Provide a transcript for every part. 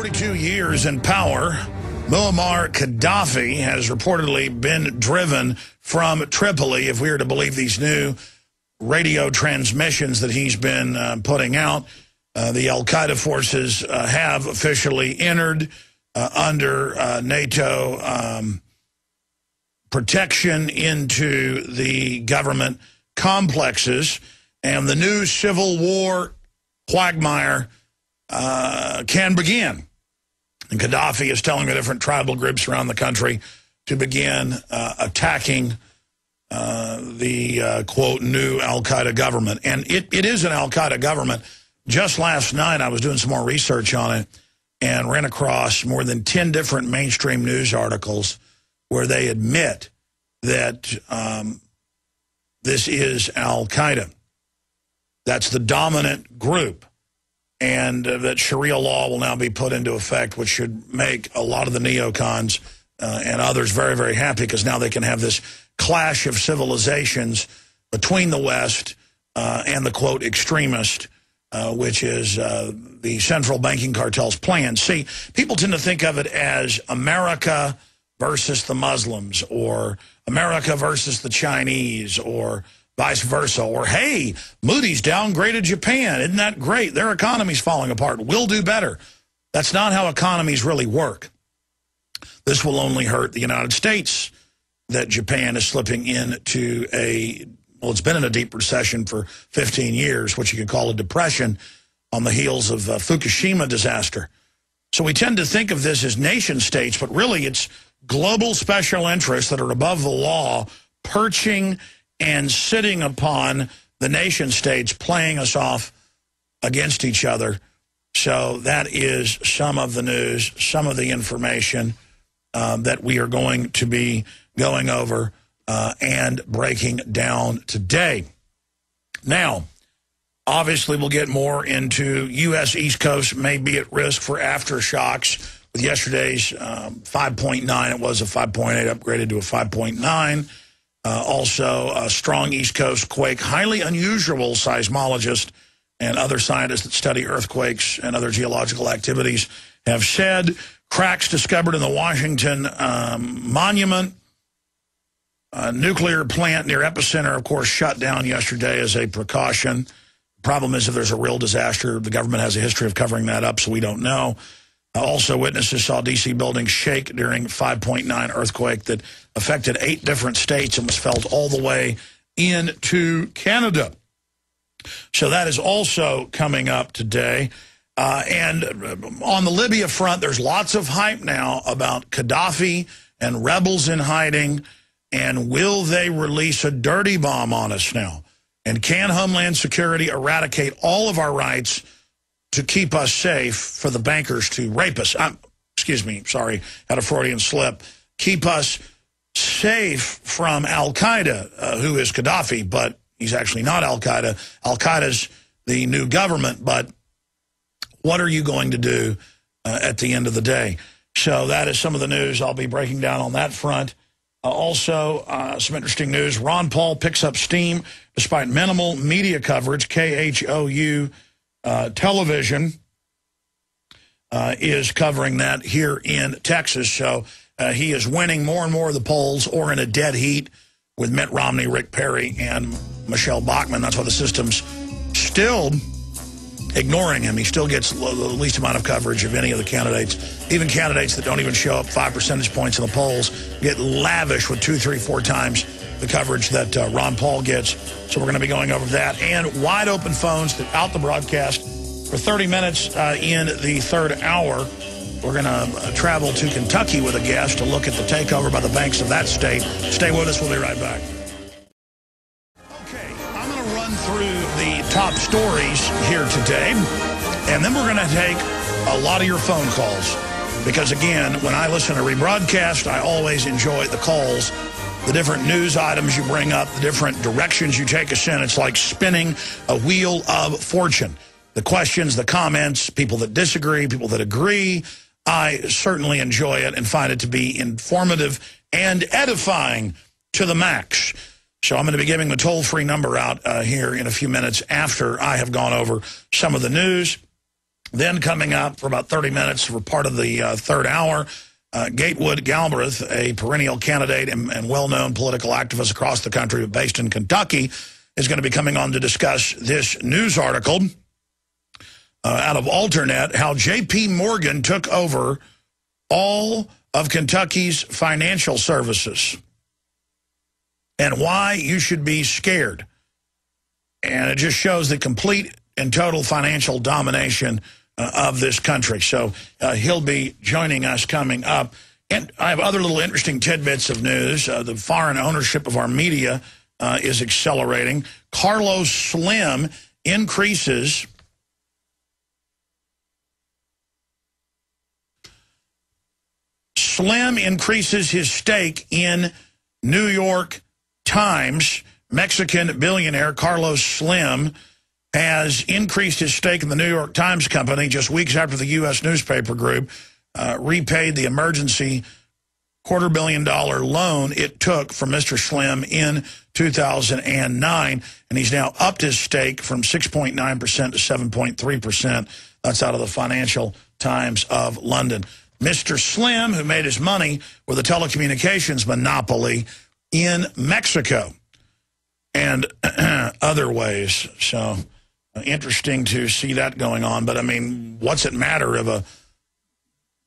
42 years in power, Muammar Gaddafi has reportedly been driven from Tripoli, if we are to believe these new radio transmissions that he's been putting out. The al-Qaeda forces have officially entered under NATO protection into the government complexes, and the new civil war quagmire can begin. And Gaddafi is telling the different tribal groups around the country to begin attacking the, quote, new al-Qaeda government. And it is an al-Qaeda government. Just last night, I was doing some more research on it and ran across more than 10 different mainstream news articles where they admit that this is al-Qaeda. That's the dominant group. And that Sharia law will now be put into effect, which should make a lot of the neocons and others very, very happy, because now they can have this clash of civilizations between the West and the, quote, extremist, which is the central banking cartel's plan. See, people tend to think of it as America versus the Muslims, or America versus the Chinese, or vice versa, or, hey, Moody's downgraded Japan. Isn't that great? Their economy's falling apart. We'll do better. That's not how economies really work. This will only hurt the United States, that Japan is slipping into a, well, it's been in a deep recession for 15 years, which you could call a depression, on the heels of Fukushima disaster. So we tend to think of this as nation states, but really it's global special interests that are above the law, perching and sitting upon the nation states, playing us off against each other. So that is some of the news, some of the information that we are going to be going over and breaking down today. Now, obviously, we'll get more into U.S. East Coast may be at risk for aftershocks. With yesterday's 5.9, it was a 5.8, upgraded to a 5.9. Also, a strong East Coast quake. Highly unusual, seismologists and other scientists that study earthquakes and other geological activities have said. Cracks discovered in the Washington Monument. Nuclear plant near epicenter, of course, shut down yesterday as a precaution. Problem is, if there's a real disaster, the government has a history of covering that up, so we don't know. Also, witnesses saw D.C. buildings shake during 5.9 earthquake that affected 8 different states and was felt all the way into Canada. So that is also coming up today. And on the Libya front, there's lots of hype now about Gaddafi and rebels in hiding. And will they release a dirty bomb on us now? And can Homeland Security eradicate all of our rights to keep us safe for the bankers to rape us? Excuse me, sorry, had a Freudian slip. Keep us safe from al-Qaeda, who is Gaddafi, but he's actually not al-Qaeda. Al-Qaeda's the new government, but what are you going to do at the end of the day? So that is some of the news I'll be breaking down on that front. Also, some interesting news. Ron Paul picks up steam despite minimal media coverage. KHOU television is covering that here in Texas. So he is winning more and more of the polls, or in a dead heat with Mitt Romney, Rick Perry, and Michelle Bachmann. That's why the system's still ignoring him. He still gets the least amount of coverage of any of the candidates. Even candidates that don't even show up 5 percentage points in the polls get lavish with 2, 3, 4 times the coverage that Ron Paul gets. So we're going to be going over that. And wide open phones throughout the broadcast for 30 minutes in the third hour. We're going to travel to Kentucky with a guest to look at the takeover by the banks of that state. Stay with us. We'll be right back. Through the top stories here today, and then we're going to take a lot of your phone calls, because again, when I listen to rebroadcast, I always enjoy the calls, the different news items you bring up, the different directions you take us in. It's like spinning a wheel of fortune. The questions, the comments, people that disagree, people that agree. I certainly enjoy it and find it to be informative and edifying to the max. So I'm going to be giving the toll-free number out here in a few minutes after I have gone over some of the news. Then coming up for about 30 minutes for part of the third hour, Gatewood Galbraith, a perennial candidate and well-known political activist across the country, but based in Kentucky, is going to be coming on to discuss this news article out of Alternet, how J.P. Morgan took over all of Kentucky's financial services and why you should be scared. And it just shows the complete and total financial domination of this country. So he'll be joining us coming up. And I have other little interesting tidbits of news. The foreign ownership of our media is accelerating. Carlos Slim increases his stake in New York Times. Mexican billionaire Carlos Slim has increased his stake in the New York Times company just weeks after the U.S. newspaper group repaid the emergency $250 million loan it took from Mr. Slim in 2009. And he's now upped his stake from 6.9% to 7.3%. That's out of the Financial Times of London. Mr. Slim, who made his money with a telecommunications monopoly in Mexico and other ways. So interesting to see that going on. But, I mean, what's it matter if a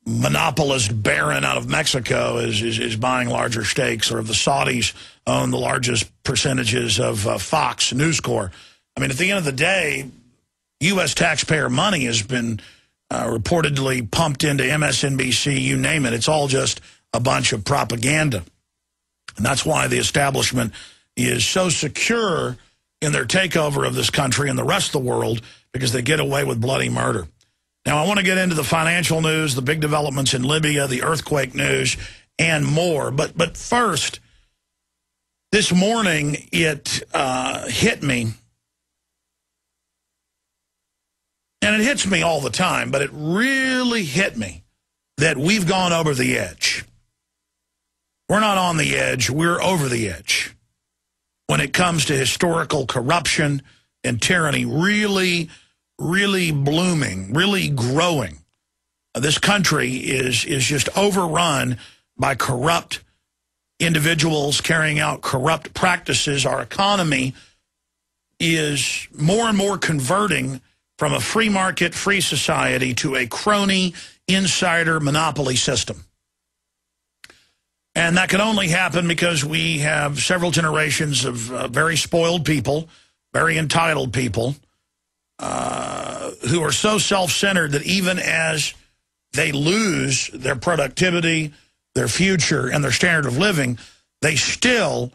monopolist baron out of Mexico is buying larger stakes, or if the Saudis own the largest percentages of Fox News Corp? I mean, at the end of the day, U.S. taxpayer money has been reportedly pumped into MSNBC, you name it. It's all just a bunch of propaganda. And that's why the establishment is so secure in their takeover of this country and the rest of the world, because they get away with bloody murder. Now, I want to get into the financial news, the big developments in Libya, the earthquake news, and more. But first, this morning it hit me. And it hits me all the time, but it really hit me that we've gone over the edge. We're not on the edge, we're over the edge. When it comes to historical corruption and tyranny really, really blooming, really growing. This country is just overrun by corrupt individuals carrying out corrupt practices. Our economy is more and more converting from a free market, free society to a crony, insider monopoly system. And that can only happen because we have several generations of very spoiled people, very entitled people, who are so self-centered that even as they lose their productivity, their future, and their standard of living, they still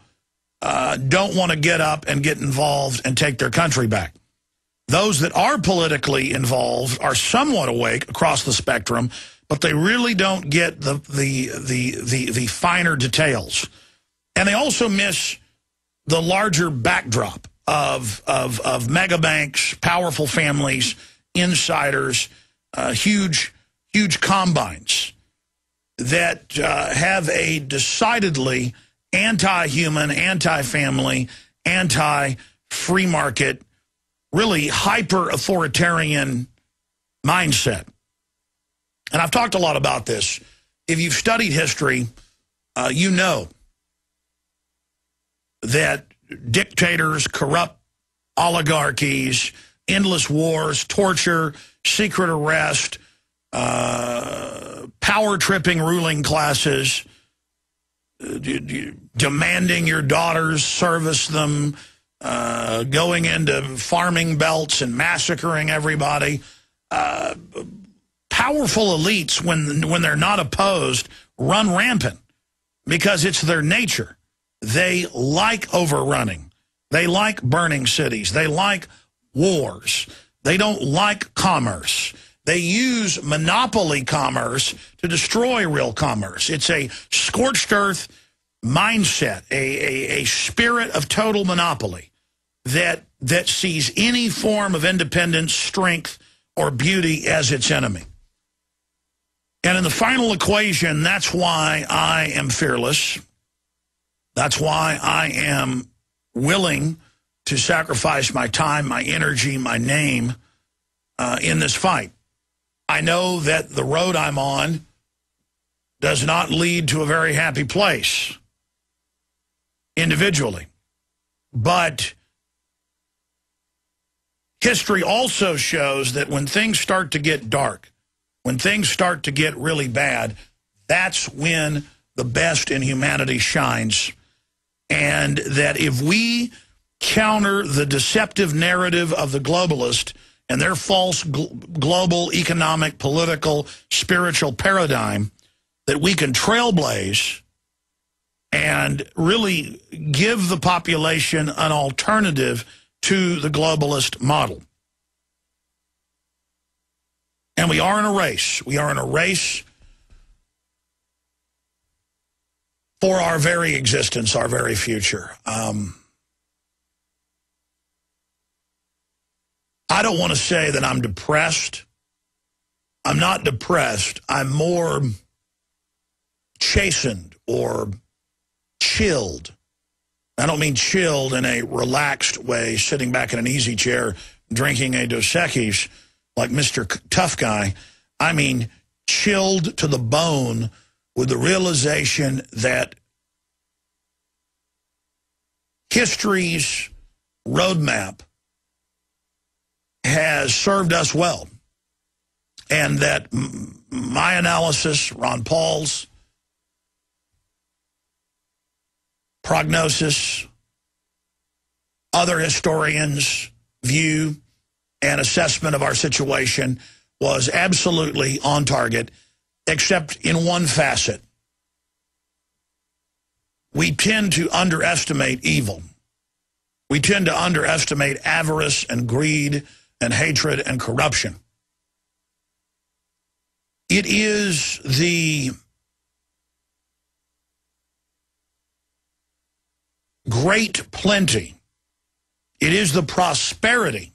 don't want to get up and get involved and take their country back. Those that are politically involved are somewhat awake across the spectrum, but they really don't get the finer details. And they also miss the larger backdrop of mega banks, powerful families, insiders, huge combines that have a decidedly anti-human, anti-family, anti-free market, really hyper-authoritarian mindset. And I've talked a lot about this. If you've studied history, you know that dictators, corrupt oligarchies, endless wars, torture, secret arrest, power-tripping ruling classes, demanding your daughters service them, going into farming belts and massacring everybody. Powerful elites, when they're not opposed, run rampant because it's their nature. They like overrunning. They like burning cities. They like wars. They don't like commerce. They use monopoly commerce to destroy real commerce. It's a scorched earth mindset, a spirit of total monopoly that sees any form of independence, strength, or beauty as its enemy. And in the final equation, that's why I am fearless. That's why I am willing to sacrifice my time, my energy, my name in this fight. I know that the road I'm on does not lead to a very happy place individually. But history also shows that when things start to get dark, when things start to get really bad, that's when the best in humanity shines. And that if we counter the deceptive narrative of the globalist and their false global economic, political, spiritual paradigm, that we can trailblaze and really give the population an alternative to the globalist model. And we are in a race. We are in a race for our very existence, our very future. I don't want to say that I'm depressed. I'm not depressed. I'm more chastened or chilled. I don't mean chilled in a relaxed way, sitting back in an easy chair, drinking a Dos Equis like Mr. Tough Guy. I mean chilled to the bone with the realization that history's roadmap has served us well. And that my analysis, Ron Paul's prognosis, other historians' view and assessment of our situation was absolutely on target, except in one facet. We tend to underestimate evil. We tend to underestimate avarice and greed and hatred and corruption. It is the great plenty. It is the prosperity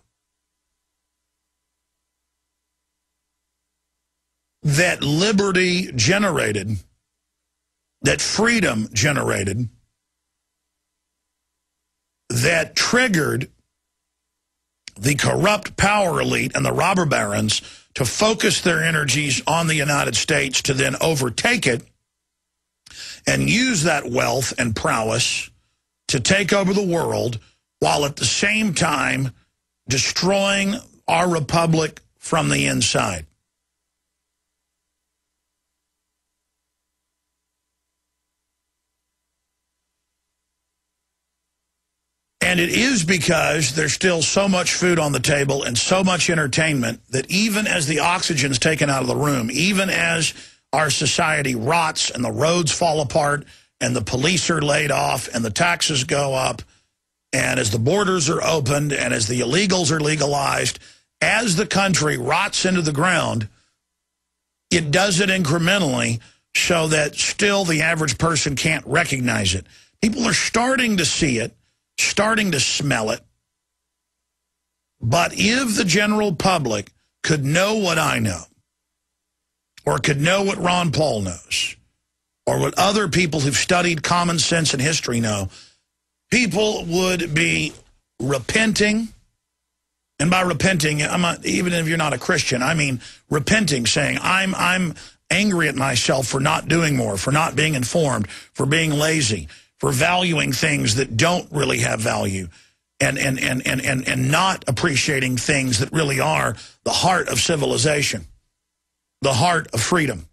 that liberty generated, that freedom generated, that triggered the corrupt power elite and the robber barons to focus their energies on the United States to then overtake it and use that wealth and prowess to take over the world while at the same time destroying our republic from the inside. And it is because there's still so much food on the table and so much entertainment that even as the oxygen's taken out of the room, even as our society rots and the roads fall apart and the police are laid off and the taxes go up, and as the borders are opened and as the illegals are legalized, as the country rots into the ground, it does it incrementally so that still the average person can't recognize it. People are starting to see it, starting to smell it. But if the general public could know what I know, or could know what Ron Paul knows, or what other people who've studied common sense and history know, people would be repenting. And by repenting, I'm not, even if you're not a Christian, I mean repenting, saying, I'm angry at myself for not doing more, for not being informed, for being lazy, for valuing things that don't really have value, and not appreciating things that really are the heart of civilization, the heart of freedom.